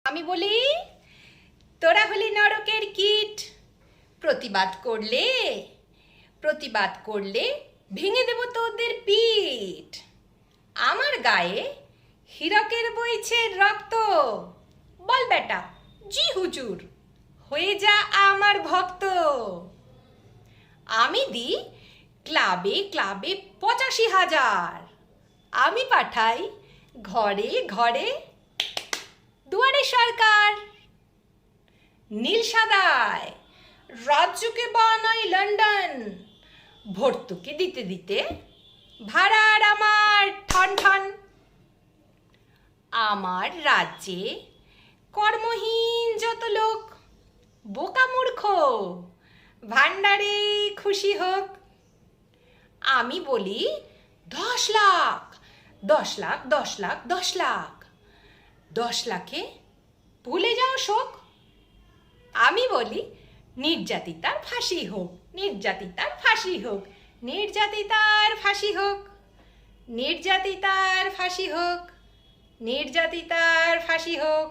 আমি বলি, তোরা হলি নরকের কীট। প্রতিবাদ করলে ভেঙে দেব তোদের পিঠ। আমার গায়ে হীরকের বইছে রক্ত। বল বেটা, জি হুজুর, হয়ে যা আমার ভক্ত। আমি দিই ক্লাবে ক্লাবে ৮৫,০০০। আমি পাঠাই ঘরে ঘরে, দুয়ারে সরকার। নীল সাদায় রাজ্যকে বানাই লন্ডন। ভর্তুকি দিতে দিতে ভাড়ার আমার ঠন ঠন। আমার রাজ্যে কর্মহীন যত লোক, বোকা মূর্খ ভান্ডারে খুশি হোক। আমি বলি ১০ লাখ, ১০ লাখ, ১০ লাখ, ১০ লাখ। ১০ লাখে ভুলে যাও শোক। আমি বলি নির্যাতিতার ফাঁসি হোক, নির্যাতিতার ফাঁসি হোক, নির্যাতিতার ফাঁসি হোক, নির্যাতিতার ফাঁসি হোক, নির্যাতিতার ফাঁসি হোক।